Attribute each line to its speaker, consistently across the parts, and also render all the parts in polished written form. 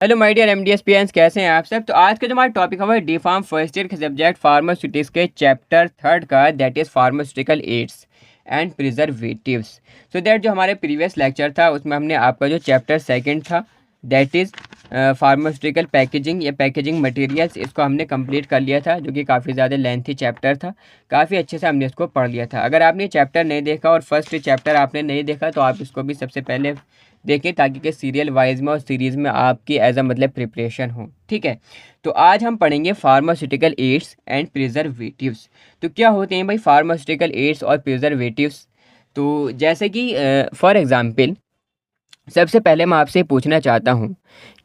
Speaker 1: Hello my dear एमडीएसपीएंस, कैसे हैं आप सब। तो आज का जो हमारा टॉपिक है वो डी फार्म फर्स्ट ईयर के सब्जेक्ट फार्मास्यूटिक्स के चैप्टर थर्ड का, that is pharmaceutical ads and preservatives. So that जो हमारे प्रीवियस लेक्चर था उसमें हमने आपका जो चैप्टर सेकंड था दैट इज़ फार्मास्यूटिकल पैकेजिंग या पैकेजिंग मटेरियल्स, इसको हमने कंप्लीट कर लिया था, जो कि काफ़ी ज़्यादा लेंथी चैप्टर था। काफ़ी अच्छे से हमने इसको पढ़ लिया था। अगर आपने चैप्टर नहीं देखा और फर्स्ट चैप्टर आपने नहीं देखा तो आप इसको भी सबसे पहले देखें, ताकि कि सीरियल वाइज में और सीरीज़ में आपकी एज अ मतलब प्रिपरेशन हो। ठीक है, तो आज हम पढ़ेंगे फार्मास्यूटिकल एड्स एंड प्रिजर्वेटिव्स। तो क्या होते हैं भाई फार्मास्यूटिकल एड्स और प्रिजर्वेटिव्स। तो जैसे कि फॉर एग्ज़ाम्पल सबसे पहले मैं आपसे पूछना चाहता हूँ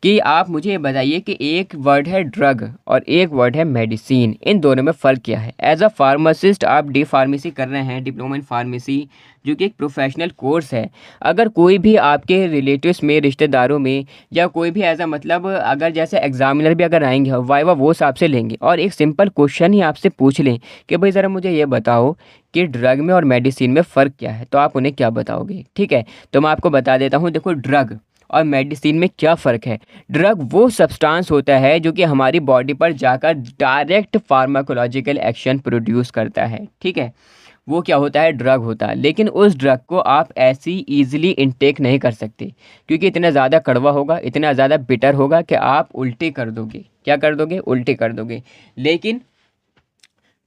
Speaker 1: कि आप मुझे ये बताइए कि एक वर्ड है ड्रग और एक वर्ड है मेडिसिन, इन दोनों में फ़र्क क्या है। एज अ फार्मासिस्ट आप डी फार्मेसी कर रहे हैं, डिप्लोमा इन फार्मेसी, जो कि एक प्रोफेशनल कोर्स है। अगर कोई भी आपके रिलेटिव्स में, रिश्तेदारों में, या कोई भी ऐसा मतलब अगर जैसे एग्जामिनर भी अगर आएंगे वाइवा वो आपसे से लेंगे और एक सिंपल क्वेश्चन ही आपसे पूछ लें कि भाई ज़रा मुझे ये बताओ कि ड्रग में और मेडिसिन में फ़र्क क्या है, तो आप उन्हें क्या बताओगे। ठीक है, तो मैं आपको बता देता हूँ। देखो, ड्रग और मेडिसिन में क्या फ़र्क है। ड्रग वो सब्सटेंस होता है जो कि हमारी बॉडी पर जाकर डायरेक्ट फार्माकोलॉजिकल एक्शन प्रोड्यूस करता है। ठीक है, वो क्या होता है, ड्रग होता है। लेकिन उस ड्रग को आप ऐसी ईजिली इनटेक नहीं कर सकते, क्योंकि इतना ज़्यादा कड़वा होगा, इतना ज़्यादा बिटर होगा कि आप उल्टी कर दोगे। क्या कर दोगे? उल्टी कर दोगे। लेकिन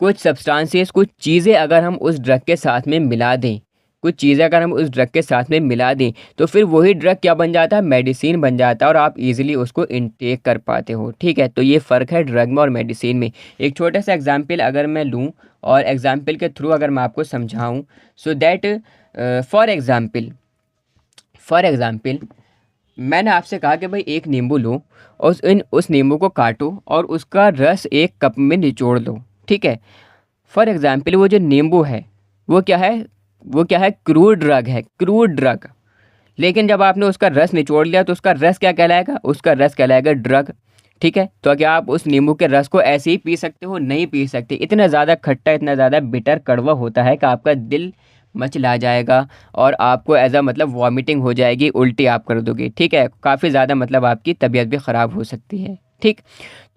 Speaker 1: कुछ सब्सटेंसेस, कुछ चीज़ें अगर हम उस ड्रग के साथ में मिला दें, कुछ चीज़ें अगर हम उस ड्रग के साथ में मिला दें, तो फिर वही ड्रग क्या बन जाता है, मेडिसिन बन जाता है, और आप इजीली उसको इनटेक कर पाते हो। ठीक है, तो ये फ़र्क है ड्रग में और मेडिसिन में। एक छोटा सा एग्जांपल अगर मैं लूँ और एग्जांपल के थ्रू अगर मैं आपको समझाऊँ, सो दैट फॉर एग्ज़ाम्पल मैंने आपसे कहा कि भाई एक नींबू लो और उस नींबू को काटो और उसका रस एक कप में निचोड़ लो। ठीक है, फॉर एग्जाम्पल वो जो नींबू है वो क्या है, क्रूड ड्रग है, क्रूड ड्रग। लेकिन जब आपने उसका रस निचोड़ लिया तो उसका रस क्या कहलाएगा, उसका रस कहलाएगा ड्रग। ठीक है, तो क्या आप उस नींबू के रस को ऐसे ही पी सकते हो? नहीं पी सकते। इतना ज़्यादा खट्टा, इतना ज़्यादा बिटर, कड़वा होता है कि आपका दिल मचला जाएगा और आपको एज अ मतलब वॉमिटिंग हो जाएगी, उल्टी आप कर दोगे। ठीक है, काफ़ी ज़्यादा मतलब आपकी तबीयत भी ख़राब हो सकती है। ठीक,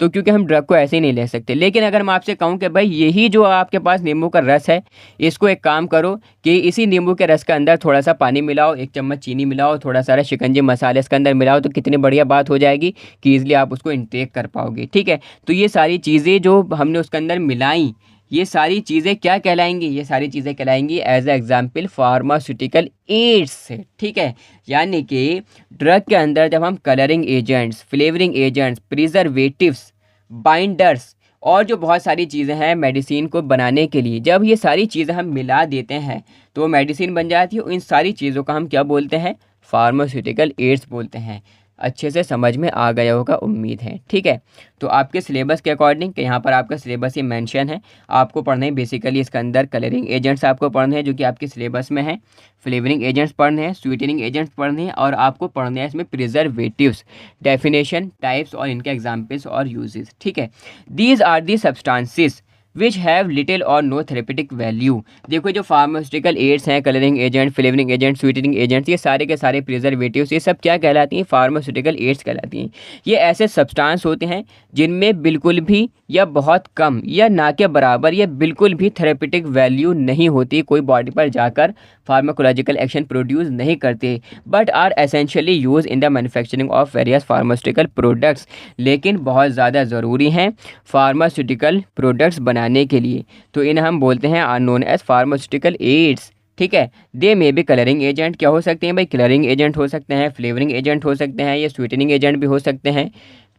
Speaker 1: तो क्योंकि हम ड्रग को ऐसे ही नहीं ले सकते। लेकिन अगर मैं आपसे कहूँ कि भाई यही जो आपके पास नींबू का रस है, इसको एक काम करो कि इसी नींबू के रस के अंदर थोड़ा सा पानी मिलाओ, एक चम्मच चीनी मिलाओ, थोड़ा सारा शिकंजी मसाले इसके अंदर मिलाओ, तो कितनी बढ़िया बात हो जाएगी कि ईजिली आप उसको इंटेक कर पाओगे। ठीक है, तो ये सारी चीज़ें जो हमने उसके अंदर मिलाई, ये सारी चीज़ें क्या कहलाएंगी, ये सारी चीज़ें कहलाएंगी as a example pharmaceutical aids. ठीक है, यानी कि ड्रग के अंदर जब हम colouring agents, flavouring agents, preservatives, binders और जो बहुत सारी चीज़ें हैं मेडिसिन को बनाने के लिए, जब ये सारी चीज़ें हम मिला देते हैं तो वो मेडिसिन बन जाती है। इन सारी चीज़ों का हम क्या बोलते हैं? फार्मास्यूटिकल एड्स बोलते हैं। अच्छे से समझ में आ गया होगा, उम्मीद है। ठीक है, तो आपके सिलेबस के अकॉर्डिंग, कि यहाँ पर आपका सिलेबस ही मेंशन है, आपको पढ़ने हैं बेसिकली इसके अंदर कलरिंग एजेंट्स आपको पढ़ने हैं जो कि आपके सिलेबस में है, फ्लेवरिंग एजेंट्स पढ़ने हैं, स्वीटनिंग एजेंट्स पढ़ने हैं, और आपको पढ़ने हैं इसमें प्रिजर्वेटिव्स, डेफिनेशन, टाइप्स और इनके एग्जाम्पल्स और यूजेस। ठीक है, these are the substances which have little or no therapeutic value. देखो, जो फार्मास्यूटिकल एड्स हैं, colouring agent, flavouring agent, sweetening agents, ये सारे के सारे प्रिजर्वेटिव्स, ये सब क्या कहलाती हैं? फार्मास्यूटिकल एड्स कहलाती हैं। ये ऐसे सब्सटेंस होते हैं जिनमें बिल्कुल भी या बहुत कम या ना के बराबर या बिल्कुल भी थेरेपेटिक वैल्यू नहीं होती, कोई बॉडी पर जाकर फार्माकोलॉजिकल एक्शन प्रोड्यूस नहीं करते, but are essentially used in the manufacturing of various pharmaceutical products. लेकिन बहुत ज़्यादा ज़रूरी हैं फार्मास्यूटिकल प्रोडक्ट्स बनाने के लिए, तो इन्हें हम बोलते हैं are known as pharmaceutical aids. ठीक है, they may be colouring agent, क्या हो सकते हैं भाई? कलरिंग एजेंट हो सकते हैं, फ्लेवरिंग एजेंट हो सकते हैं, या स्वीटनिंग एजेंट भी हो सकते हैं,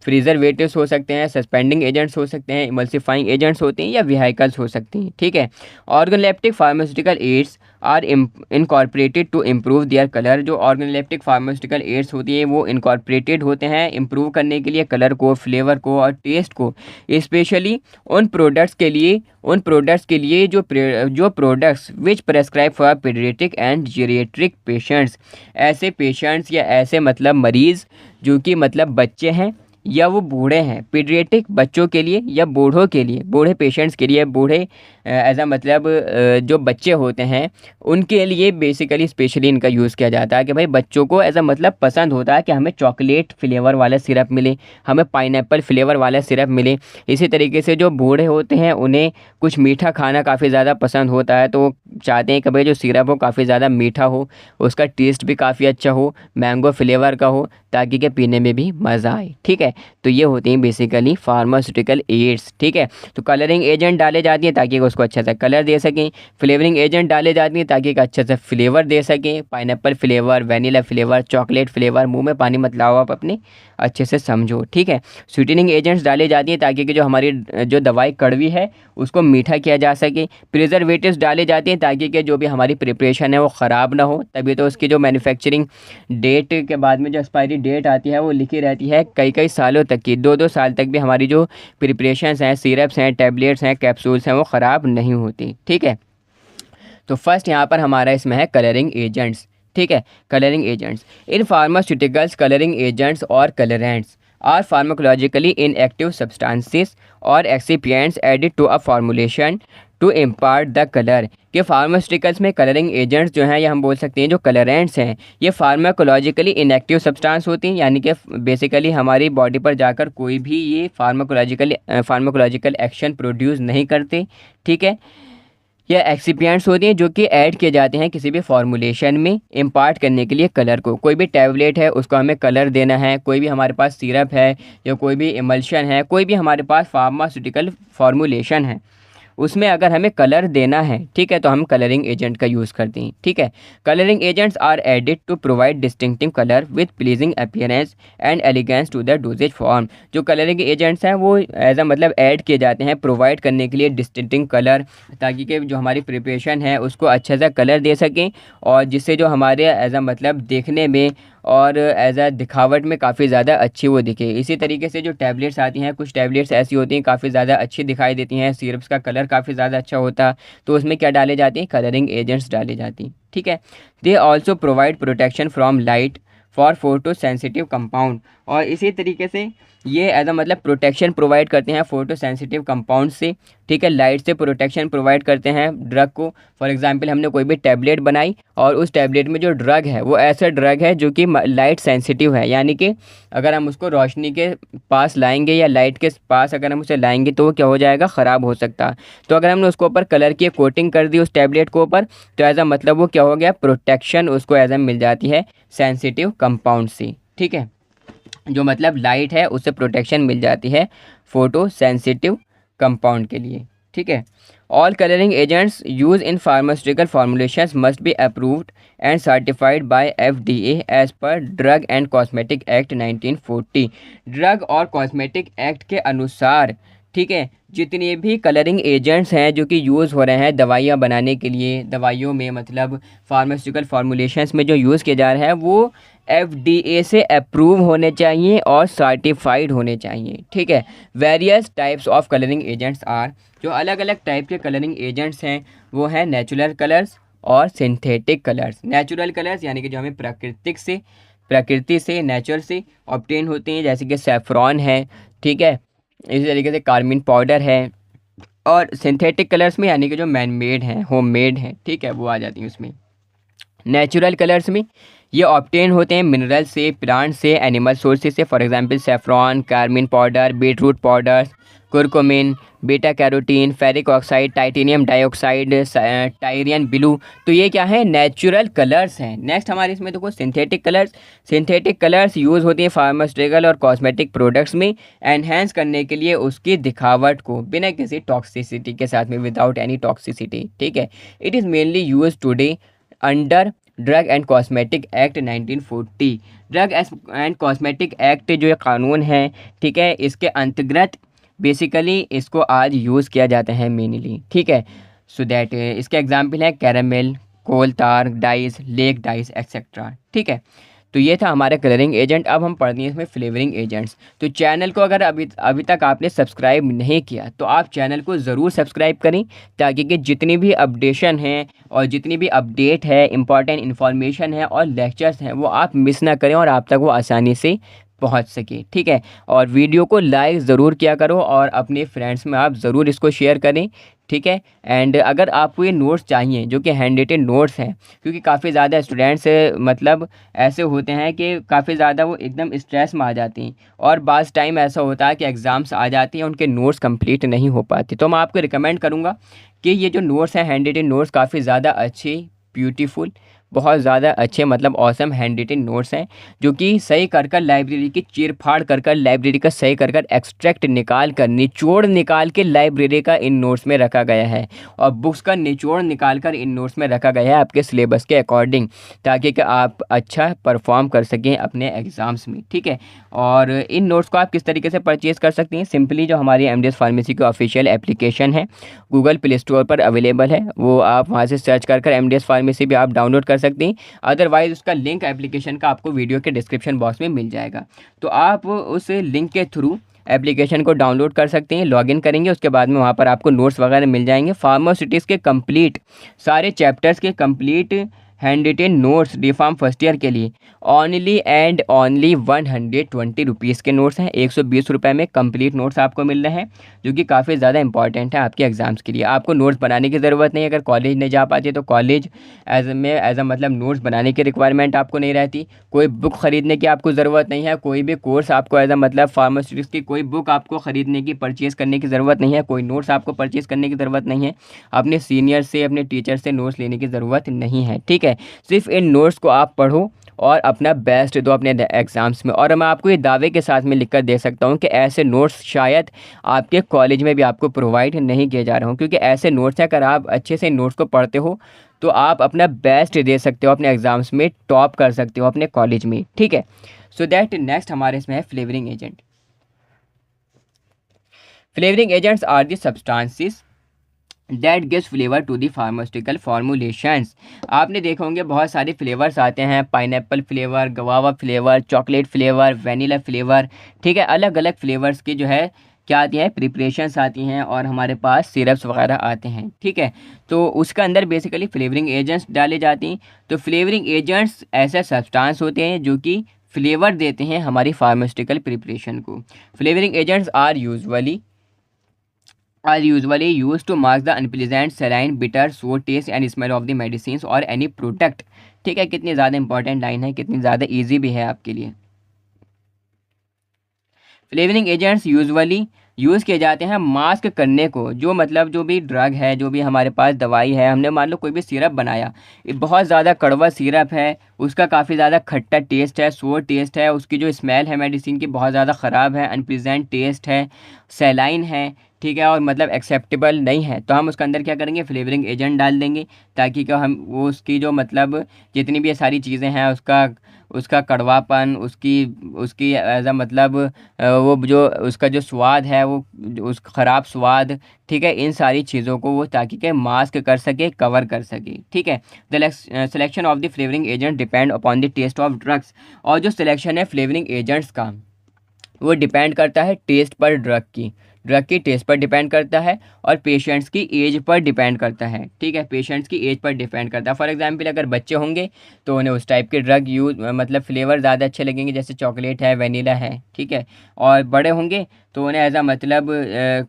Speaker 1: प्रिजर्वेटिव्स हो सकते हैं, सस्पेंडिंग एजेंट्स हो सकते हैं, इमल्सिफाइंग एजेंट्स होते हैं, या व्हीकल्स हो सकती हैं। ठीक है, organoleptic pharmaceutical aids are incorporated to improve their colour. जो ऑर्गेनोलेप्टिक फार्मास्यूटिकल एड्स होती हैं वो इनकॉर्पोरेटेड होते हैं इम्प्रूव करने के लिए कलर को, फ्लेवर को और टेस्ट को, स्पेशली उन प्रोडक्ट्स के लिए जो products which prescribe for paediatric and geriatric patients. ऐसे पेशेंट्स या ऐसे मतलब मरीज़ जो कि मतलब बच्चे हैं या वो बूढ़े हैं, पीडियाट्रिक बच्चों के लिए या बूढ़ों के लिए, बूढ़े पेशेंट्स के लिए, बूढ़े एज मतलब जो बच्चे होते हैं उनके लिए बेसिकली स्पेशली इनका यूज़ किया जाता है कि भाई बच्चों को ऐसा मतलब पसंद होता है कि हमें चॉकलेट फ्लेवर वाला सिरप मिले, हमें पाइनएप्पल फ्लेवर वाला सिरप मिले। इसी तरीके से जो बूढ़े होते हैं उन्हें कुछ मीठा खाना काफ़ी ज़्यादा पसंद होता है, तो चाहते हैं कि भाई जो सिरप हो काफ़ी ज़्यादा मीठा हो, उसका टेस्ट भी काफ़ी अच्छा हो, मैंगो फ्लेवर का हो, ताकि के पीने में भी मज़ा आए। ठीक है, तो ये होती हैं बेसिकली फार्मास्यूटिकल एड्स। ठीक है, तो कलरिंग एजेंट डाले जाती हैं ताकि उसको अच्छा सा कलर दे सकें, फ्लेवरिंग एजेंट डाले जाती हैं ताकि एक अच्छा सा फ्लेवर दे सकें, pineapple flavour, vanilla flavour, chocolate flavour, मुंह में पानी मत लाओ आप अपने, अच्छे से समझो। ठीक है, स्वीटनिंग एजेंट्स डाले जाती हैं ताकि कि जो हमारी जो दवाई कड़वी है उसको मीठा किया जा सके, प्रिजर्वेटिव्स डाले जाते हैं ताकि कि जो भी हमारी प्रिपरेशन है वो ख़राब ना हो, तभी तो उसकी जो मैन्युफैक्चरिंग डेट के बाद में जो एक्सपायरी डेट आती है वो लिखी रहती है कई कई सालों तक की, 2-2 साल तक भी हमारी जो प्रिपरेशंस हैं, सिरप्स हैं, टैबलेट्स हैं, कैप्सूल्स हैं, वो ख़राब नहीं होती। ठीक है, तो फर्स्ट यहाँ पर हमारा इसमें है कलरिंग एजेंट्स। ठीक है, colouring agents in pharmaceuticals, colouring agents और colourants are pharmacologically inactive substances और excipients added to a formulation to impart the colour. कि फार्मास्यूटिकल्स में कलरिंग एजेंट्स जो हैं, या हम बोल सकते हैं जो कलरेंट्स हैं, ये फार्माकोलॉजिकली इनएक्टिव सब्सटेंस होती हैं, यानी कि बेसिकली हमारी बॉडी पर जाकर कोई भी ये फार्माकोलॉजिकल एक्शन प्रोड्यूस नहीं करते। ठीक है, या एक्सिपिएंट्स होते हैं जो कि ऐड किए जाते हैं किसी भी फॉर्मुलेशन में इम्पार्ट करने के लिए कलर को। कोई भी टैबलेट है उसको हमें कलर देना है, कोई भी हमारे पास सिरप है या कोई भी इमल्शन है, कोई भी हमारे पास फार्मास्यूटिकल फॉर्मुलेशन है, उसमें अगर हमें कलर देना है, ठीक है, तो हम कलरिंग एजेंट का यूज़ करते हैं। ठीक है, colouring agents are added to provide distinctive colour with pleasing appearance and elegance to the dosage form. जो कलरिंग एजेंट्स हैं वो एज अ मतलब ऐड किए जाते हैं प्रोवाइड करने के लिए डिस्टिंक्टिव कलर, ताकि कि जो हमारी प्रिपरेशन है उसको अच्छा सा कलर दे सकें, और जिससे जो हमारे एज अ मतलब देखने में और एज अ दिखावट में काफ़ी ज़्यादा अच्छी वो दिखे। इसी तरीके से जो टैबलेट्स आती हैं, कुछ टैबलेट्स ऐसी होती हैं काफ़ी ज़्यादा अच्छी दिखाई देती हैं, सिरप्स का कलर काफ़ी ज़्यादा अच्छा होता, तो उसमें क्या डाले जाते हैं, कलरिंग एजेंट्स डाले जाती हैं। ठीक है, they also provide protection from light for photo sensitive compound, और इसी तरीके से ये एज अ मतलब प्रोटेक्शन प्रोवाइड करते हैं फोटो सेंसिटिव कंपाउंड से। ठीक है, लाइट से प्रोटेक्शन प्रोवाइड करते हैं ड्रग को। फॉर एग्जांपल हमने कोई भी टैबलेट बनाई और उस टैबलेट में जो ड्रग है वो ऐसा ड्रग है जो कि लाइट सेंसिटिव है, यानी कि अगर हम उसको रोशनी के पास लाएंगे या लाइट के पास अगर हम उसे लाएंगे तो वो क्या हो जाएगा, ख़राब हो सकता है। तो अगर हमने उसको ऊपर कलर की कोटिंग कर दी उस टैबलेट को ऊपर, तो ऐसा मतलब वो क्या हो गया, प्रोटेक्शन उसको एज मिल जाती है सेंसिटिव कंपाउंड से। ठीक है, जो मतलब लाइट है उससे प्रोटेक्शन मिल जाती है फोटो सेंसिटिव कंपाउंड के लिए। ठीक है, all colouring agents used in pharmaceutical formulations must be approved and certified by FDA as per drug and cosmetic act 1940। Drug और कॉस्मेटिक एक्ट के अनुसार, ठीक है, जितने भी कलरिंग एजेंट्स हैं जो कि यूज़ हो रहे हैं दवाइयाँ बनाने के लिए, दवाइयों में मतलब फार्मास्यूटिकल फॉर्मुलेशंस में जो यूज़ किए जा रहे हैं वो FDA से अप्रूव होने चाहिए और सर्टिफाइड होने चाहिए। ठीक है, various types of colouring agents are, जो अलग अलग टाइप के कलरिंग एजेंट्स हैं वो हैं नेचुरल कलर्स और सिंथेटिक कलर्स। नेचुरल कलर्स यानी कि जो हमें प्रकृति से नेचर से ऑब्टेन होते हैं, जैसे कि सेफ्रॉन है, ठीक है, इसी तरीके से कार्मिन पाउडर है, और सिंथेटिक कलर्स में यानी कि जो मैन मेड हैं, होम मेड हैं, ठीक है, वो आ जाती हैं उसमें। नेचुरल कलर्स में ये ऑब्टेन होते हैं मिनरल से, प्लांट से, एनिमल सोर्सेज से, for example saffron, carmine powder, beetroot powder, curcumin, beta carotene, ferric oxide, titanium dioxide, Tyrion blue. तो ये क्या है, नेचुरल कलर्स हैं। नेक्स्ट हमारे इसमें देखो synthetic colours. Synthetic colours use होती हैं फार्मास्यूटिकल और कॉस्मेटिक प्रोडक्ट्स में एनहेंस करने के लिए उसकी दिखावट को, बिना किसी टॉक्सिसिटी के साथ में, विदाउट एनी टॉक्सिसिटी। ठीक है, it is mainly use today under drug and cosmetic act 1940। Drug and cosmetic act जो ये कानून है, ठीक है, इसके अंतर्गत बेसिकली इसको आज यूज़ किया जाता है मेनली। ठीक है, सो दैट इसके एग्जांपल है कैरामेल, कोल तार डाइस, लेक डाइस एक्सेट्रा। ठीक है, तो ये था हमारा कलरिंग एजेंट। अब हम पढ़ते हैं इसमें फ्लेवरिंग एजेंट्स। तो चैनल को अगर अभी तक आपने सब्सक्राइब नहीं किया तो आप चैनल को ज़रूर सब्सक्राइब करें, ताकि कि जितनी भी अपडेशन हैं और जितनी भी अपडेट है, इंपॉर्टेंट इन्फॉर्मेशन है और लेक्चर्स हैं, वो आप मिस ना करें और आप तक वो आसानी से पहुंच सके, ठीक है। और वीडियो को लाइक ज़रूर किया करो और अपने फ्रेंड्स में आप ज़रूर इसको शेयर करें, ठीक है। एंड अगर आपको ये नोट्स चाहिए जो कि हैंड रिटेन नोट्स हैं, क्योंकि काफ़ी ज़्यादा स्टूडेंट्स मतलब ऐसे होते हैं कि काफ़ी ज़्यादा वो एकदम स्ट्रेस में आ जाते हैं और बाज़ टाइम ऐसा होता है कि एग्ज़ाम्स आ जाती हैं, उनके नोट्स कंप्लीट नहीं हो पाते। तो मैं आपको रिकमेंड करूँगा कि ये जो नोट्स हैं हैंड रिटेन नोट्स काफ़ी ज़्यादा अच्छे, ब्यूटीफुल, बहुत ज़्यादा अच्छे मतलब ऑसम हैंड रिटेन नोट्स हैं, जो कि सही कर लाइब्रेरी की चीर फाड़ कर लाइब्रेरी का सही कर एक्सट्रैक्ट निकाल कर निचोड़ निकाल के लाइब्रेरी का इन नोट्स में रखा गया है और बुक्स का निचोड़ निकाल कर इन नोट्स में रखा गया है आपके सिलेबस के अकॉर्डिंग, ताकि कि आप अच्छा परफॉर्म कर सकें अपने एग्ज़ाम्स में, ठीक है। और इन नोट्स को आप किस तरीके से परचेज़ कर सकती हैं, सिंपली जो हमारी एमडीएस फार्मेसी की ऑफिशियल एप्लीकेशन है गूगल प्ले स्टोर पर अवेलेबल है, वो आप वहाँ से सर्च कर एमडीएस फार्मेसी भी आप डाउनलोड कर सकती हैं। अदरवाइज़ उसका लिंक एप्लीकेशन का आपको वीडियो के डिस्क्रिप्शन बॉक्स में मिल जाएगा, तो आप उस लिंक के थ्रू एप्लीकेशन को डाउनलोड कर सकते हैं, लॉगिन करेंगे, उसके बाद में वहाँ पर आपको नोट्स वगैरह मिल जाएंगे। फार्मास्यूटिक्स के कंप्लीट सारे चैप्टर्स के complete hand written notes D pharm first year के लिए ओनली एंड ओनली 120 रुपीज़ के नोट्स हैं। 120 रुपये में कंप्लीट नोट्स आपको मिल रहे हैं, जो कि काफ़ी ज़्यादा इंपॉर्टेंट है आपके एग्ज़ाम्स के लिए। आपको नोट्स बनाने की ज़रूरत नहीं है, अगर कॉलेज नहीं जा पाते तो कॉलेज एज अ मतलब नोट्स बनाने की रिक्वायरमेंट आपको नहीं रहती। कोई बुक ख़रीदने की आपको ज़रूरत नहीं है, कोई भी कोर्स आपको एज अ मतलब फार्मास्यूटिक्स की कोई बुक आपको ख़रीदने की परचेज़ करने की ज़रूरत नहीं है, कोई नोट्स आपको परचेज़ करने की ज़रूरत नहीं है, अपने सीनियर से अपने टीचर से नोट्स लेने की ज़रूरत नहीं है, ठीक है। सिर्फ इन नोट्स को आप पढ़ो और अपना बेस्ट दो अपने एग्ज़ाम्स में। और मैं आपको ये दावे के साथ में लिखकर दे सकता हूँ कि ऐसे नोट्स शायद आपके कॉलेज में भी आपको प्रोवाइड नहीं किए जा रहे हों, क्योंकि ऐसे नोट्स हैं, अगर आप अच्छे से नोट्स को पढ़ते हो तो आप अपना बेस्ट दे सकते हो, अपने एग्ज़ाम्स में टॉप कर सकते हो अपने कॉलेज में, ठीक है। सो दैट नेक्स्ट हमारे इसमें है flavouring agent. Flavouring agents are the substances that gives flavour to the pharmaceutical formulations. आपने देखा होंगे बहुत सारे फ्लेवर्स आते हैं, pineapple flavour, guava flavour, chocolate flavour, vanilla flavour, ठीक है। अलग अलग फ्लेवर्स की जो है क्या आती है, प्रिपरेशंस आती हैं और हमारे पास सिरप्स वगैरह आते हैं, ठीक है। तो उसका अंदर बेसिकली फ्लेवरिंग एजेंट्स डाले जाते हैं। तो फ्लेवरिंग एजेंट्स ऐसे सब्सटेंस होते हैं जो कि फ्लेवर देते हैं हमारी फार्मास्यूटिकल प्रिपरेशन को। Flavouring agents are usually used to mark the unpleasant, saline, bitter, sour taste and smell of the medicines or any product, ठीक है। कितनी ज़्यादा इंपॉर्टेंट लाइन है, कितनी ज़्यादा इजी भी है आपके लिए। फ्लेवरिंग एजेंट्स यूजुअली यूज़ किए जाते हैं मास्क करने को, जो मतलब जो भी ड्रग है, जो भी हमारे पास दवाई है, हमने मान लो कोई भी सिरप बनाया, ये बहुत ज़्यादा कड़वा सिरप है, उसका काफ़ी ज़्यादा खट्टा टेस्ट है, सोर टेस्ट है, उसकी जो स्मेल है मेडिसिन की बहुत ज़्यादा ख़राब है, अनप्लीजेंट टेस्ट है, सैलाइन है, ठीक है, और मतलब एक्सेप्टेबल नहीं है, तो हम उसके अंदर क्या करेंगे, फ्लेवरिंग एजेंट डाल देंगे, ताकि क्या हम वो उसकी जो मतलब जितनी भी ये सारी चीज़ें हैं उसका कड़वापन, उसकी उसकी एज अ मतलब वो जो उसका जो स्वाद है वो उस ख़राब स्वाद, ठीक है, इन सारी चीज़ों को वो ताकि के मास्क कर सके, कवर कर सके, ठीक है। The selection of the flavouring agent depend upon the taste of drugs. और जो सिलेक्शन है फ्लेवरिंग एजेंट्स का वो डिपेंड करता है टेस्ट पर, ड्रग की टेस्ट पर डिपेंड करता है और पेशेंट्स की एज पर डिपेंड करता है, ठीक है। पेशेंट्स की एज पर डिपेंड करता है। फॉर एग्जांपल अगर बच्चे होंगे तो उन्हें उस टाइप के ड्रग यूज मतलब फ्लेवर ज़्यादा अच्छे लगेंगे, जैसे चॉकलेट है, वनीला है, ठीक है। और बड़े होंगे तो उन्हें एज अ मतलब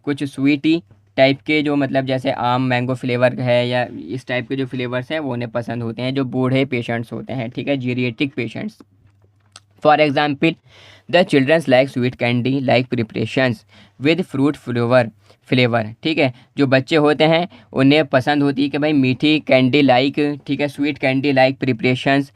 Speaker 1: कुछ स्वीटी टाइप के जो मतलब जैसे आम मैंगो फ्लेवर है या इस टाइप के जो फ्लेवर्स हैं वो उन्हें पसंद होते हैं, जो बूढ़े पेशेंट्स होते हैं, ठीक है, geriatric patients. For example the childrens like sweet candy like preparations with fruit flavour, ठीक है। जो बच्चे होते हैं उन्हें पसंद होती है कि भाई मीठी कैंडी लाइक, ठीक है, sweet candy like preparations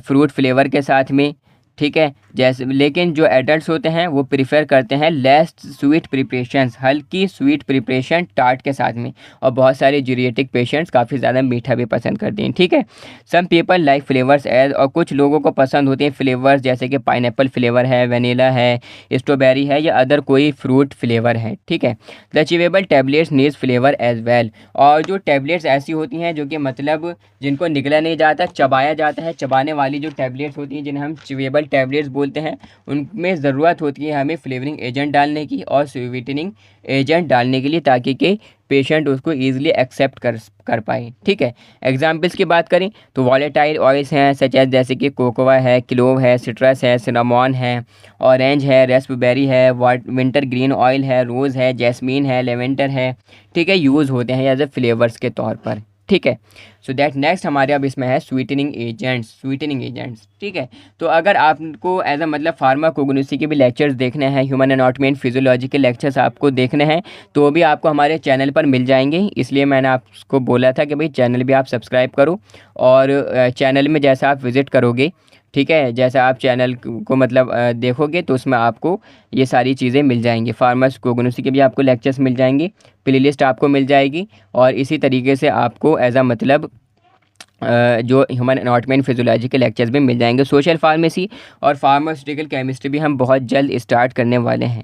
Speaker 1: fruit flavour के साथ में, ठीक है। जैसे लेकिन जो एडल्ट्स होते हैं वो प्रीफर करते हैं लेस स्वीट प्रिपरेशंस, हल्की स्वीट प्रिपरेशन टार्ट के साथ में। और बहुत सारे जीरियाट्रिक पेशेंट्स काफ़ी ज़्यादा मीठा भी पसंद करते हैं, ठीक है। Some people like flavours as, और कुछ लोगों को पसंद होते हैं फ्लेवर्स जैसे कि पाइनएप्पल फ्लेवर है, वनीला है, स्ट्रॉबेरी है या अदर कोई फ्रूट फ्लेवर है, ठीक है। The chewable tablets needs flavour as well. और जो टैबलेट्स ऐसी होती हैं जो कि मतलब जिनको निगला नहीं जाता, चबाया जाता है, चबाने वाली जो टैबलेट्स होती हैं जिन्हें हम च्यूएबल टैबलेट्स बोलते हैं, उनमें ज़रूरत होती है हमें फ्लेवरिंग एजेंट डालने की और स्वीटनिंग एजेंट डालने के लिए, ताकि के पेशेंट उसको ईजिली एक्सेप्ट कर पाए। ठीक है, एग्जाम्पल्स की बात करें तो वॉलेटाइल ऑयल्स हैं सच एज जैसे कि कोकोआ है, क्लोव है, सिट्रस है, सिनामॉन है, ऑरेंज है, रेस्पबेरी है, विंटर ग्रीन ऑयल है, रोज़ है, जैस्मीन है, लेवेंडर है। ठीक है, यूज़ होते हैं एज ए फ्लेवर्स के तौर पर। ठीक है, सो दैट नेक्स्ट हमारे अब इसमें है स्वीटनिंग एजेंट्स। ठीक है, तो अगर आपको एज अ मतलब फार्माकोग्नोसी के भी लेक्चर्स देखने हैं, ह्यूमन एनाटॉमी एंड फिजियोलॉजी के लेक्चर्स आपको देखने हैं तो भी आपको हमारे चैनल पर मिल जाएंगे। इसलिए मैंने आपको बोला था कि भाई चैनल भी आप सब्सक्राइब करो, और चैनल में जैसा आप विज़िट करोगे, ठीक है, जैसा आप चैनल को मतलब देखोगे तो उसमें आपको ये सारी चीज़ें मिल जाएंगी। फार्माकोग्नोसी के भी आपको लेक्चर्स मिल जाएंगे, प्लेलिस्ट आपको मिल जाएगी, और इसी तरीके से आपको एज अ मतलब जो ह्यूमन एनाटॉमी एंड फिजियोलॉजी के लेक्चर्स भी मिल जाएंगे। सोशल फार्मेसी और फार्मास्यूटिकल केमिस्ट्री भी हम बहुत जल्द स्टार्ट करने वाले हैं।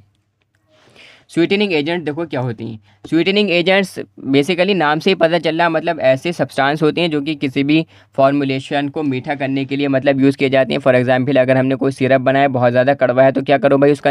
Speaker 1: स्वीटनिंग एजेंट देखो क्या होती हैं। स्वीटनिंग एजेंट्स बेसिकली नाम से ही पता चल रहा, मतलब ऐसे सब्सटेंस होते हैं जो कि किसी भी फॉर्मूलेशन को मीठा करने के लिए मतलब यूज़ किए जाते हैं। फॉर एग्जांपल अगर हमने कोई सिरप बनाया बहुत ज़्यादा कड़वा है तो क्या करो भाई, उसका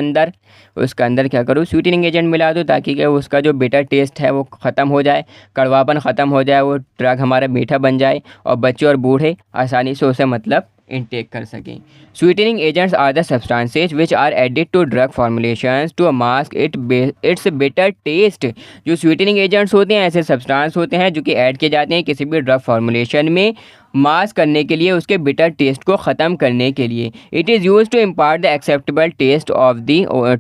Speaker 1: अंदर क्या करो, स्वीटनिंग एजेंट मिला दो, ताकि क्या उसका जो बिटर टेस्ट है वो ख़त्म हो जाए, कड़वापन ख़त्म हो जाए, वो ड्रग हमारा मीठा बन जाए और बच्चे और बूढ़े आसानी से उसे मतलब इनटेक कर सकें। Sweetening agents are the substances which are added to drug formulations to mask its bitter taste. जो स्वीटनिंग एजेंट्स होते हैं ऐसे सब्सटेंस होते हैं जो कि ऐड किए जाते हैं किसी भी ड्रग फॉर्मुलेशन में मास्क करने के लिए, उसके बिटर टेस्ट को ख़त्म करने के लिए। It is use to impart the acceptable taste of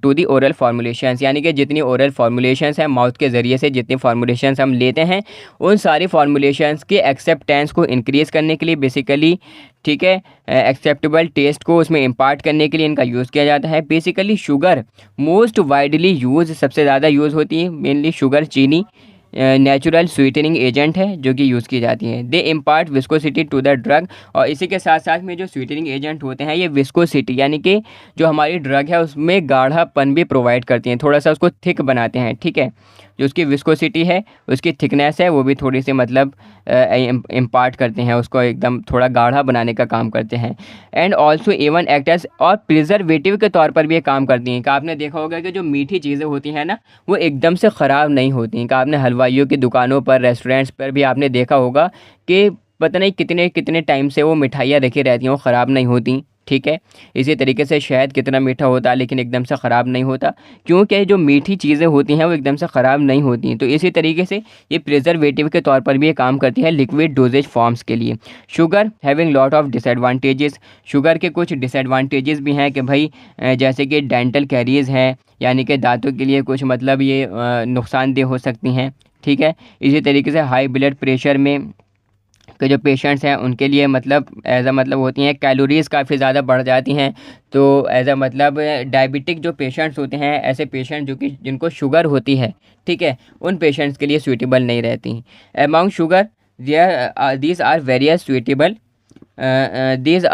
Speaker 1: to the oral formulations, यानी कि जितनी ओरल फार्मुलेशंस हैं, माउथ के ज़रिए से जितनी फार्मुलेशंस हम लेते हैं उन सारी फार्मुलेशंस के एक्सेप्टेंस को इंक्रीज़ करने के लिए बेसिकली, ठीक है, एक्सेप्टेबल टेस्ट को उसमें इम्पार्ट करने के लिए इनका यूज़ किया जाता है। Basically sugar most widely use, सबसे ज़्यादा यूज़ होती है मेनली शुगर, चीनी नेचुरल स्वीटनिंग एजेंट है जो कि यूज़ की जाती है। They impart viscosity to the drug, और इसी के साथ साथ में जो स्वीटनिंग एजेंट होते हैं ये विस्कोसिटी यानी कि जो हमारी ड्रग है उसमें गाढ़ापन भी प्रोवाइड करती हैं, थोड़ा सा उसको थिक बनाते हैं। ठीक है, जो उसकी विस्कोसिटी है, उसकी थिकनेस है, वो भी थोड़ी सी मतलब इम्पार्ट करते हैं, उसको एकदम थोड़ा गाढ़ा बनाने का काम करते हैं। And also even act as और प्रिजर्वेटिव के तौर पर भी ये काम करती हैं। कि आपने देखा होगा कि जो मीठी चीज़ें होती हैं ना वो एकदम से ख़राब नहीं होती हैं। कि आपने हलवाइयों की दुकानों पर, रेस्टोरेंट्स पर भी आपने देखा होगा कि पता नहीं कितने कितने टाइम से वो मिठाइयाँ रखी रहती हैं, वो ख़राब नहीं होती। ठीक है, इसी तरीके से शहद कितना मीठा होता है लेकिन एकदम से ख़राब नहीं होता, क्योंकि जो मीठी चीज़ें होती हैं वो एकदम से ख़राब नहीं होती हैं। तो इसी तरीके से ये प्रिजर्वेटिव के तौर पर भी ये काम करती है लिक्विड डोजेज फॉर्म्स के लिए। Sugar having lot of disadvantages, sugar के कुछ डिसएडवांटेजेस भी हैं कि भाई जैसे कि डेंटल कैरीज हैं, यानी कि दांतों के लिए कुछ मतलब ये नुकसानदेह हो सकती हैं। ठीक है, इसी तरीके से हाई ब्लड प्रेशर में के जो पेशेंट्स हैं उनके लिए मतलब एज अ मतलब होती हैं, कैलोरीज़ काफ़ी ज़्यादा बढ़ जाती हैं। तो एज अ मतलब डायबिटिक जो पेशेंट्स होते हैं, ऐसे पेशेंट जो कि जिनको शुगर होती है, ठीक है, उन पेशेंट्स के लिए सूटेबल नहीं रहती। Among sugar these are various suitable these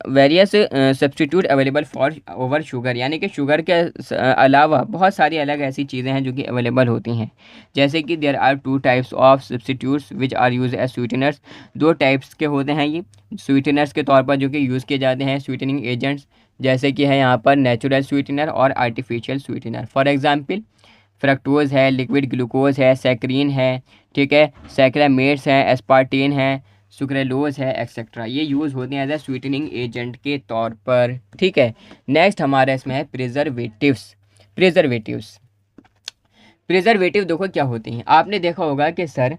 Speaker 1: various substitute available for over sugar, यानी कि शुगर के अलावा बहुत सारी अलग ऐसी चीज़ें हैं जो कि अवेलेबल होती हैं। जैसे कि there are 2 types of substitutes which are use as sweeteners, 2 types के होते हैं ये स्वीटनर्स के तौर पर जो कि यूज़ किए जाते हैं, स्वीटनिंग एजेंट्स। जैसे कि है यहाँ पर नेचुरल स्वीटनर और artificial sweetener. For example fructose है, लिक्विड ग्लूकोज है, सैक्रीन है, ठीक है, सैक्रामेट्स हैं, एस्पार्टीन है, सुक्रेलोज है, एक्सेट्रा, ये यूज़ होते हैं एज ए स्वीटनिंग एजेंट के तौर पर। ठीक है, नेक्स्ट हमारा इसमें है प्रिजर्वेटिव देखो क्या होती हैं। आपने देखा होगा कि सर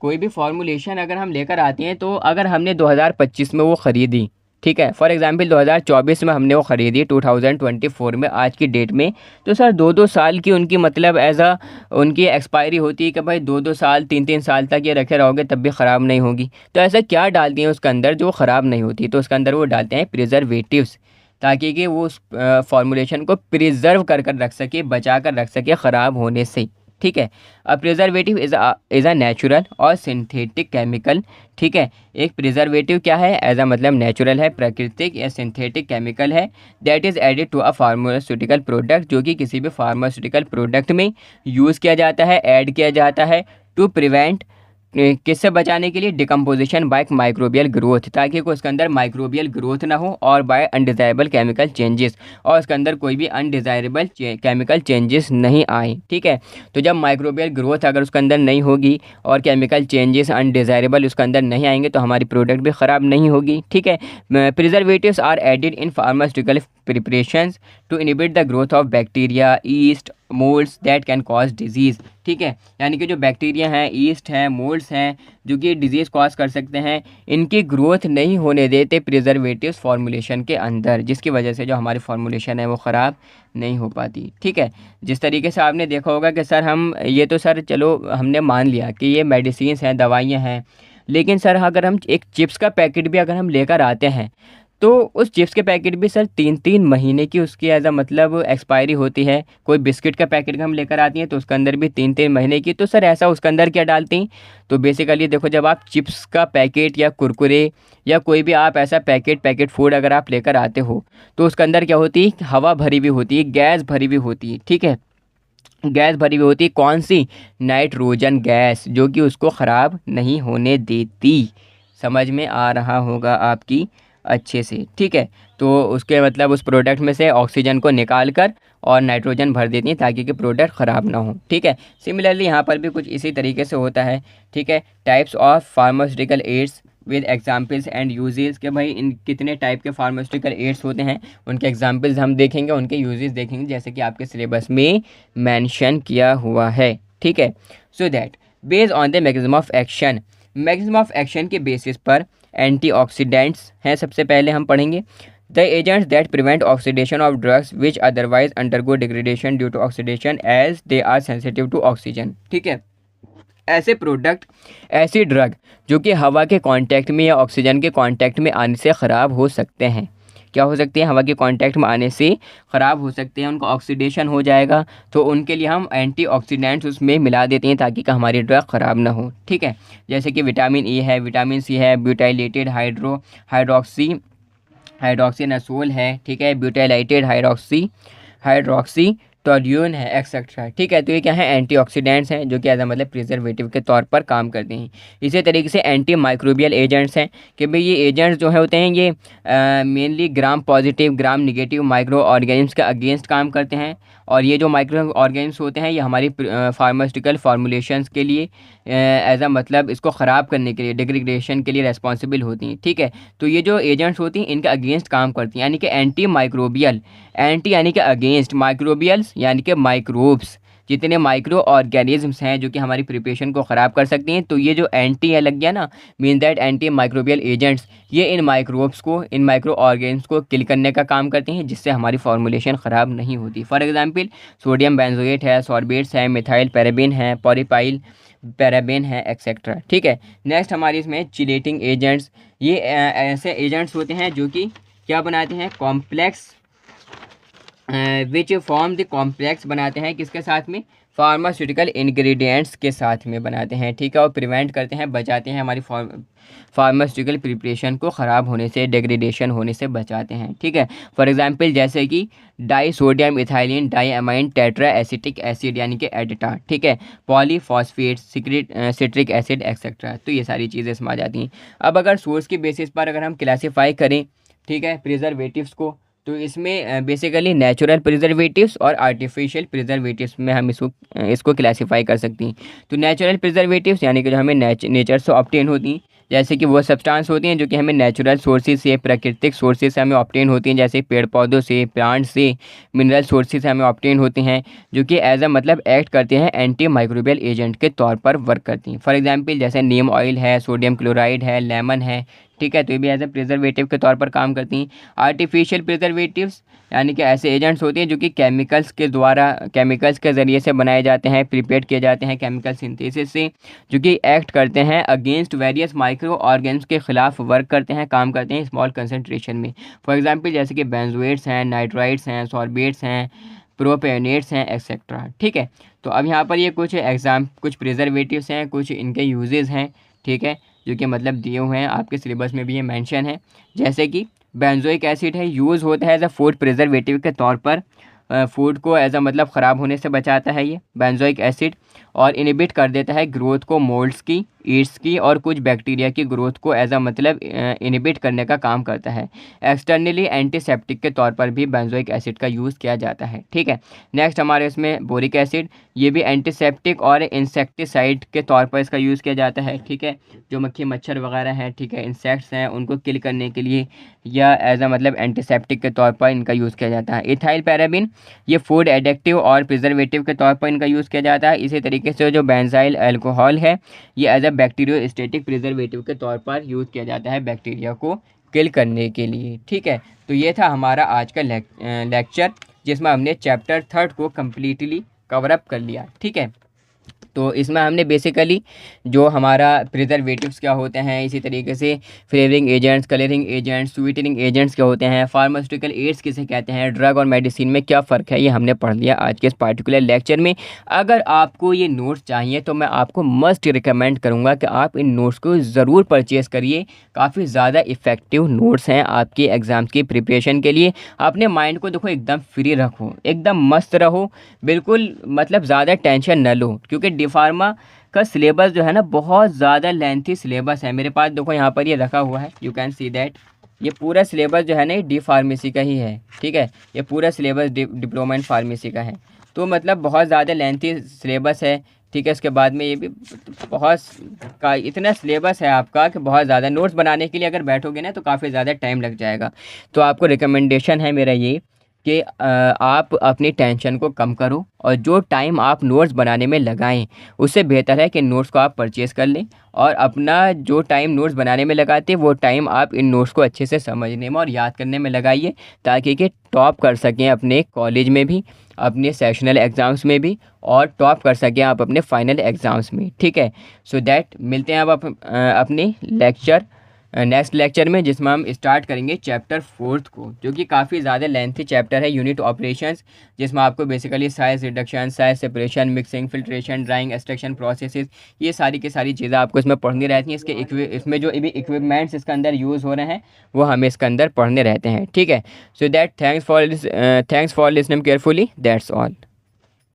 Speaker 1: कोई भी फॉर्मुलेशन अगर हम लेकर आते हैं तो अगर हमने 2025 में वो ख़रीदी, ठीक है, फॉर एग्जांपल 2024 में हमने वो ख़रीदी 2024 में आज की डेट में, तो सर 2-2 साल की उनकी मतलब एज अ उनकी एक्सपायरी होती है कि भाई 2-2 साल 3-3 साल तक ये रखे रहोगे तब भी ख़राब नहीं होगी। तो ऐसा क्या डालती हैं उसके अंदर जो ख़राब नहीं होती, तो उसके अंदर वो डालते हैं प्रिजर्वेटिव्स, ताकि कि वो उस फॉर्मुलेशन को प्रिजर्व कर रख सके, बचा कर रख सके ख़राब होने से। ठीक है, a preservative is a natural और सिंथेटिक केमिकल। ठीक है, एक प्रिजर्वेटिव क्या है, एज अ मतलब नेचुरल है, प्राकृतिक या सिंथेटिक केमिकल है, that is added to a pharmaceutical product, जो कि किसी भी फार्मास्यूटिकल प्रोडक्ट में यूज़ किया जाता है, ऐड किया जाता है टू प्रिवेंट किससे बचाने के लिए? डिकम्पोजिशन बाय माइक्रोबियल ग्रोथ, ताकि उसके अंदर माइक्रोबियल ग्रोथ ना हो, और बाय अनडिज़ायरेबल केमिकल चेंजेस, और उसके अंदर कोई भी अनडिज़ायरेबल केमिकल चेंजेस नहीं आए। ठीक है, तो जब माइक्रोबियल ग्रोथ अगर उसके अंदर नहीं होगी और केमिकल चेंजेस अनडिज़ायरेबल उसके अंदर नहीं आएंगे तो हमारी प्रोडक्ट भी ख़राब नहीं होगी। ठीक है, preservatives are added in pharmaceutical preparations to inhibit the growth of bacteria, yeast, moulds that can cause disease. ठीक है, यानी कि जो बैक्टीरिया हैं, ईस्ट हैं, मोल्ड्स हैं, जो कि डिजीज़ कॉज कर सकते हैं, इनकी ग्रोथ नहीं होने देते प्रिजर्वेटिव्स फार्मूलेशन के अंदर, जिसकी वजह से जो हमारी फार्मूलेशन है वो ख़राब नहीं हो पाती। ठीक है, जिस तरीके से आपने देखा होगा कि सर हम ये तो सर चलो हमने मान लिया कि ये मेडिसिन्स हैं, दवाइयाँ हैं, लेकिन सर अगर हम एक चिप्स का पैकेट भी अगर हम लेकर आते हैं तो उस चिप्स के पैकेट भी सर 3-3 महीने की उसकी एज अ मतलब एक्सपायरी होती है। कोई बिस्किट का पैकेट हम लेकर आती हैं तो उसके अंदर भी 3-3 महीने की। तो सर ऐसा उसके अंदर क्या डालती? तो बेसिकली देखो, जब आप चिप्स का पैकेट या कुरकुरे या कोई भी आप ऐसा पैकेट फूड अगर आप लेकर आते हो तो उसके अंदर क्या होती है? हवा भरी हुई होती है, गैस भरी हुई होती है। ठीक है, गैस भरी हुई होती है, कौन सी? नाइट्रोजन गैस, जो कि उसको ख़राब नहीं होने देती। समझ में आ रहा होगा आपकी अच्छे से। ठीक है, तो उसके मतलब उस प्रोडक्ट में से ऑक्सीजन को निकाल कर और नाइट्रोजन भर देती हैं ताकि कि प्रोडक्ट ख़राब ना हो। ठीक है, सिमिलरली यहाँ पर भी कुछ इसी तरीके से होता है। ठीक है, types of pharmaceutical ads with examples and uses, के भाई इन कितने टाइप के फार्मास्यूटिकल एड्स होते हैं, उनके एग्जाम्पल्स हम देखेंगे, उनके यूजेस देखेंगे, जैसे कि आपके सिलेबस में मेंशन किया हुआ है। ठीक है, so that based on the mechanism of action, mechanism of action के बेसिस पर एंटीऑक्सीडेंट्स हैं, सबसे पहले हम पढ़ेंगे। The agents that prevent oxidation of drugs which otherwise undergo degradation due to oxidation as they are sensitive to oxygen. ठीक है, ऐसे प्रोडक्ट, ऐसी ड्रग जो कि हवा के कांटेक्ट में या ऑक्सीजन के कांटेक्ट में आने से ख़राब हो सकते हैं। क्या हो सकते हैं? हवा के कांटेक्ट में आने से ख़राब हो सकते हैं, उनका ऑक्सीडेशन हो जाएगा, तो उनके लिए हम एंटीऑक्सीडेंट्स उसमें मिला देते हैं ताकि कि हमारी ड्रग ख़राब ना हो। ठीक है, जैसे कि विटामिन ई है, विटामिन सी है, ब्यूटाइलेटेड हाइड्रोक्सीनाजोल है। ठीक है, ब्यूटाइलेटेड हाइड्रोक्सी टोल्यून है, एक्सेट्रा। ठीक है, तो ये क्या है? एंटीऑक्सीडेंट्स हैं जो कि एज मतलब प्रिजर्वेटिव के तौर पर काम करते हैं। इसी तरीके से एंटी माइक्रोबियल एजेंट्स हैं कि भाई ये एजेंट्स जो है होते हैं ये mainly gram positive gram negative micro organisms के अगेंस्ट काम करते हैं, और ये जो माइक्रो ऑर्गेनिम्स होते हैं ये हमारी फार्मास्यूटिकल फार्मूलेशंस के लिए एज मतलब इसको ख़राब करने के लिए, डिग्रेडेशन के लिए रेस्पॉन्सिबल होती हैं। ठीक है, तो ये जो एजेंट्स होती हैं इनके अगेंस्ट काम करती हैं, यानी कि एंटी माइक्रोबियल, एंटी यानी कि अगेंस्ट, माइक्रोबियल्स यानी कि माइक्रोब्स, जितने माइक्रो ऑर्गेनिज्म्स हैं जो कि हमारी प्रिपरेशन को ख़राब कर सकती हैं। तो ये जो एंटी है लग गया ना, mean that anti microbial agents, ये इन माइक्रोब्स को, इन माइक्रो ऑर्गेनिज्म्स को किल करने का काम करती हैं, जिससे हमारी फॉर्मुलेशन ख़राब नहीं होती। फॉर एग्जांपल सोडियम बेंजोएट है, सॉर्बेट्स है, मिथाइल पैराबेन है, पॉलीपाइल पैराबेन है, एक्सेट्रा। ठीक है, नेक्स्ट हमारी इसमें चिलेटिंग एजेंट्स, ये ऐसे एजेंट्स होते हैं जो कि क्या बनाते हैं? Complex which form the complex बनाते हैं, किसके साथ में? फार्मास्यूटिकल इंग्रेडिएंट्स के साथ में बनाते हैं। ठीक है, और प्रिवेंट करते हैं, बचाते हैं हमारी फार्मास्यूटिकल प्रिपरेशन को ख़राब होने से, डिग्रेडेशन होने से बचाते हैं। ठीक है, फॉर एग्जांपल जैसे कि di sodium ethylene diamine tetra acetic acid यानी कि एडिटा। ठीक है, पॉलीफॉस्फेट सिट्रिक एसिड एक्सेट्रा। तो ये सारी चीज़ें इसमें आ जाती हैं। अब अगर सोर्स के बेसिस पर अगर हम क्लासीफाई करें, ठीक है, प्रिजर्वेटिव्स को, तो इसमें बेसिकली नेचुरल प्रिजर्वेटिव्स और आर्टिफिशियल प्रिजर्वेटिव्स में हम इसको क्लासीफाई कर सकती हैं। तो नेचुरल प्रिजर्वेटिव्स यानी कि जो हमें नेचर से ऑब्टेन होती हैं, जैसे कि वो सब्सटेंस होती हैं जो कि हमें नेचुरल सोर्सेज से, प्राकृतिक सोर्सेज से हमें ऑब्टेन होती हैं, जैसे पेड़ पौधों से, प्लांट से, मिनरल सोर्सेज से हमें ऑब्टेन होती हैं, जो कि एज अ मतलब एक्ट करते हैं एंटी माइक्रोबियल एजेंट के तौर पर वर्क करती हैं। फॉर एग्जांपल जैसे नीम ऑयल है, सोडियम क्लोराइड है, लेमन है। ठीक है, तो ये भी एज ए प्रिजर्वेटिव के तौर पर काम करती हैं। आर्टिफिशियल प्रिजर्वेटिव्स यानी कि ऐसे एजेंट्स होते हैं जो कि केमिकल्स के ज़रिए से बनाए जाते हैं, प्रिपेयर किए जाते हैं केमिकल सिंथेसिस से, जो कि एक्ट करते हैं अगेंस्ट वेरियस माइक्रो ऑर्गेन्स के ख़िलाफ़ वर्क करते हैं, काम करते हैं स्मॉल कंसनट्रेशन में। फॉर एग्जांपल जैसे कि बेंजोएट्स हैं, नाइट्राइड्स हैं, सॉर्बेट्स हैं, प्रोपेनेट्स हैं, एक्सेट्रा। ठीक है, तो अब यहाँ पर ये कुछ प्रिजर्वेटिव्स हैं, कुछ इनके यूजेस हैं। ठीक है, जो कि मतलब दिए हुए हैं, आपके सिलेबस में भी ये मेंशन है। जैसे कि बेंजोइक एसिड है, यूज़ होता है एज अ फूड प्रिजर्वेटिव के तौर पर, फूड को एज अ मतलब ख़राब होने से बचाता है ये बेंजोइक एसिड, और इनहिबिट कर देता है ग्रोथ को मोल्ड्स की, ईस्ट की और कुछ बैक्टीरिया की ग्रोथ को एज अ मतलब इनहिबिट करने का काम करता है। एक्सटर्नली एंटीसेप्टिक के तौर पर भी बेंजोइक एसिड का यूज़ किया जाता है। ठीक है, नेक्स्ट हमारे इसमें बोरिक एसिड, ये भी एंटीसेप्टिक और इंसेक्टिसाइड के तौर पर इसका यूज़ किया जाता है। ठीक है, जो मक्खी मच्छर वगैरह हैं, ठीक है, इंसेक्ट्स हैं, उनको किल करने के लिए या एज अ मतलब एंटीसेप्टिक के तौर पर इनका यूज़ किया जाता है। इथाइल पैराबिन, ये फूड एडिक्टिव और प्रिजर्वेटिव के तौर पर इनका यूज़ किया जाता है। इसी तरीके से जो बेंजाइल अल्कोहल है, ये एज अ बैक्टीरियोस्टेटिक प्रिजर्वेटिव के तौर पर यूज़ किया जाता है बैक्टीरिया को किल करने के लिए। ठीक है, तो ये था हमारा आज का लेक्चर, जिसमें हमने चैप्टर 3 को कम्प्लीटली कवर अप कर लिया। ठीक है, तो इसमें हमने बेसिकली जो हमारा प्रिजर्वेटिव्स क्या होते हैं, इसी तरीके से flavouring agents, colouring agents, sweetening agents क्या होते हैं, फार्मास्यूटिकल एड्स किसे कहते हैं, ड्रग और मेडिसिन में क्या फ़र्क है, ये हमने पढ़ लिया आज के इस पार्टिकुलर लेक्चर में। अगर आपको ये नोट्स चाहिए तो मैं आपको मस्ट रिकमेंड करूँगा कि आप इन नोट्स को ज़रूर परचेज़ करिए। काफ़ी ज़्यादा इफ़ेक्टिव नोट्स हैं आपके एग्ज़ाम्स की प्रिपरेशन के लिए। अपने माइंड को देखो एकदम फ्री रखो, एकदम मस्त रहो, बिल्कुल मतलब ज़्यादा टेंशन न लो, क्योंकि डी फार्मा का सिलेबस जो है ना बहुत ज़्यादा लेंथी सिलेबस है। मेरे पास देखो यहाँ पर ये रखा हुआ है, यू कैन सी दैट, ये पूरा सिलेबस जो है ना ये डी फार्मेसी का ही है। ठीक है, ये पूरा सिलेबस डिप्लोमा इन फार्मेसी का है, तो मतलब बहुत ज़्यादा लेंथी सिलेबस है। ठीक है, उसके बाद में ये भी बहुत का इतना सिलेबस है आपका कि बहुत ज़्यादा नोट्स बनाने के लिए अगर बैठोगे ना तो काफ़ी ज़्यादा टाइम लग जाएगा। तो आपको रिकमेंडेशन है मेरा ये कि आप अपनी टेंशन को कम करो और जो टाइम आप नोट्स बनाने में लगाएं उससे बेहतर है कि नोट्स को आप परचेज़ कर लें, और अपना जो टाइम नोट्स बनाने में लगाते हैं वो टाइम आप इन नोट्स को अच्छे से समझने में और याद करने में लगाइए, ताकि कि टॉप कर सकें अपने कॉलेज में भी, अपने सेशनल एग्ज़ाम्स में भी, और टॉप कर सकें आप अपने फाइनल एग्ज़ाम्स में। ठीक है, सो दैट मिलते हैं अब अपने नेक्स्ट लेक्चर में, जिसमें हम स्टार्ट करेंगे चैप्टर 4 को, जो कि काफ़ी ज़्यादा लेंथी चैप्टर है, यूनिट ऑपरेशंस, जिसमें आपको basically size reduction, size separation, mixing, filtration, drawing, extraction processes, ये सारी की सारी चीज़ें आपको इसमें पढ़नी रहती हैं। इसमें जो भी इक्विपमेंट्स इसके अंदर यूज़ हो रहे हैं वो हमें इसके अंदर पढ़ने रहते हैं। ठीक है, so that thanks for listening carefully, that's all.